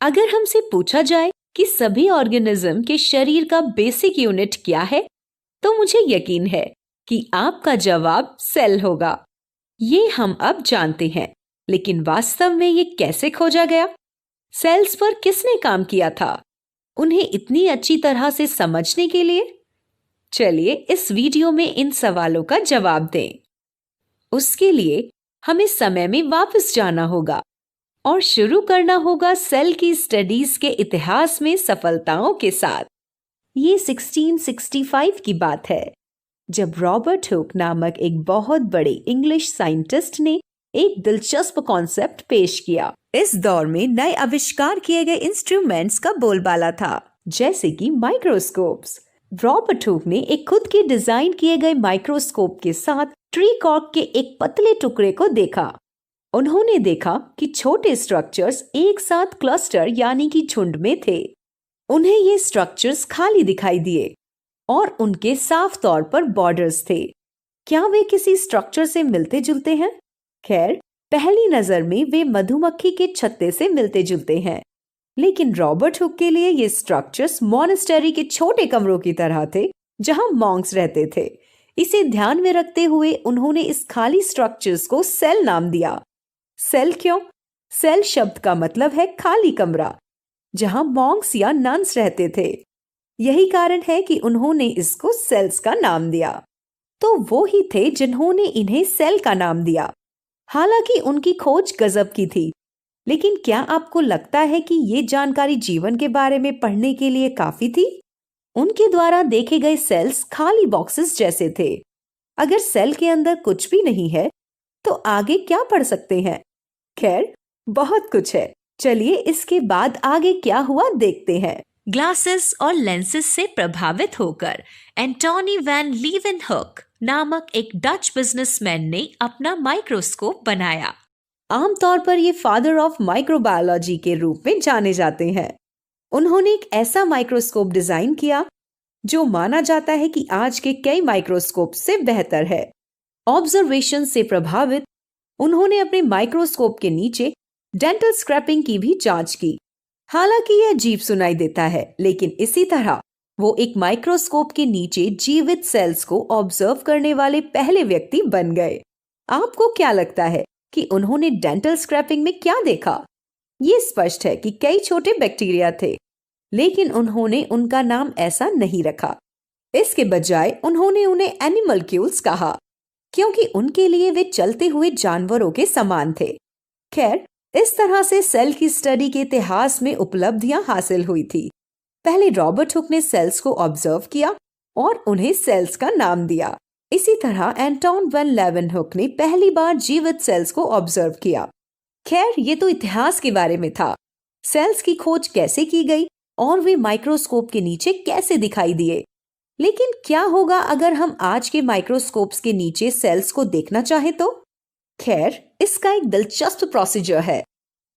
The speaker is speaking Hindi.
अगर हमसे पूछा जाए कि सभी ऑर्गेनिज्म के शरीर का बेसिक यूनिट क्या है, तो मुझे यकीन है कि आपका जवाब सेल होगा। ये हम अब जानते हैं, लेकिन वास्तव में ये कैसे खोजा गया? सेल्स पर किसने काम किया था? उन्हें इतनी अच्छी तरह से समझने के लिए चलिए इस वीडियो में इन सवालों का जवाब दें। उसके लिए हमें समय में वापस जाना होगा और शुरू करना होगा सेल की स्टडीज के इतिहास में सफलताओं के साथ। ये 1665 की बात है, जब रॉबर्ट हुक नामक एक बहुत बड़े इंग्लिश साइंटिस्ट ने एक दिलचस्प कॉन्सेप्ट पेश किया। इस दौर में नए आविष्कार किए गए इंस्ट्रूमेंट्स का बोलबाला था, जैसे कि माइक्रोस्कोप्स। रॉबर्ट हुक ने एक खुद के डिजाइन किए गए माइक्रोस्कोप के साथ ट्री कॉर्क के एक पतले टुकड़े को देखा। उन्होंने देखा कि छोटे स्ट्रक्चर्स एक साथ क्लस्टर यानी कि झुंड में थे। उन्हें ये स्ट्रक्चर्स खाली दिखाई दिए और उनके साफ तौर पर बॉर्डर्स थे। क्या वे किसी स्ट्रक्चर से मिलते जुलते हैं? खैर, पहली नजर में वे मधुमक्खी के छत्ते से मिलते जुलते हैं, लेकिन रॉबर्ट हुक के लिए ये स्ट्रक्चर्स मॉनेस्टेरी के छोटे कमरों की तरह थे जहां मॉन्क्स रहते थे। इसे ध्यान में रखते हुए उन्होंने इस खाली स्ट्रक्चर्स को सेल नाम दिया। सेल क्यों? सेल शब्द का मतलब है खाली कमरा, जहां मॉन्क्स या नन्स रहते थे। यही कारण है कि उन्होंने इसको सेल्स का नाम दिया। तो वो ही थे जिन्होंने इन्हें सेल का नाम दिया। हालांकि उनकी खोज गजब की थी, लेकिन क्या आपको लगता है कि ये जानकारी जीवन के बारे में पढ़ने के लिए काफी थी? उनके द्वारा देखे गए सेल्स खाली बॉक्सेस जैसे थे। अगर सेल के अंदर कुछ भी नहीं है, तो आगे क्या पढ़ सकते हैं? खैर, बहुत कुछ है। चलिए इसके बाद आगे क्या हुआ देखते हैं। ग्लासेस और लेंसेज से प्रभावित होकर एंटोनी वैन लीeuwenhoek नामक एक डच बिजनेसमैन ने अपना माइक्रोस्कोप बनाया। आमतौर पर ये फादर ऑफ माइक्रोबायोलॉजी के रूप में जाने जाते हैं। उन्होंने एक ऐसा माइक्रोस्कोप डिजाइन किया जो माना जाता है कि आज के कई माइक्रोस्कोप से बेहतर है। ऑब्जर्वेशन से प्रभावित उन्होंने अपने माइक्रोस्कोप के नीचे डेंटल स्क्रैपिंग की भी जांच की। हालांकि यह अजीब सुनाई देता है, लेकिन इसी तरह वो एक माइक्रोस्कोप के नीचे जीवित सेल्स को ऑब्जर्व करने वाले पहले व्यक्ति बन गए। आपको क्या लगता है कि उन्होंने डेंटल स्क्रैपिंग में क्या देखा? ये स्पष्ट है कि कई छोटे बैक्टीरिया थे, लेकिन उन्होंने उनका नाम ऐसा नहीं रखा। इसके बजाय उन्होंने उन्हें एनिमलक्यूल्स कहा, क्योंकि उनके लिए वे चलते हुए जानवरों के समान थे। खैर, इस तरह से सेल की स्टडी के इतिहास में उपलब्धियां हासिल हुई थी। पहले रॉबर्ट हुक ने सेल्स को ऑब्जर्व किया और उन्हें सेल्स का नाम दिया। इसी तरह एंटोन वैन लीeuwenhoek ने पहली बार जीवित सेल्स को ऑब्जर्व किया। खैर, ये तो इतिहास के बारे में था। सेल्स की खोज कैसे की गई और वे माइक्रोस्कोप के नीचे कैसे दिखाई दिए। लेकिन क्या होगा अगर हम आज के माइक्रोस्कोप्स के नीचे सेल्स को देखना चाहें तो? खैर, इसका एक दिलचस्प प्रोसीजर है।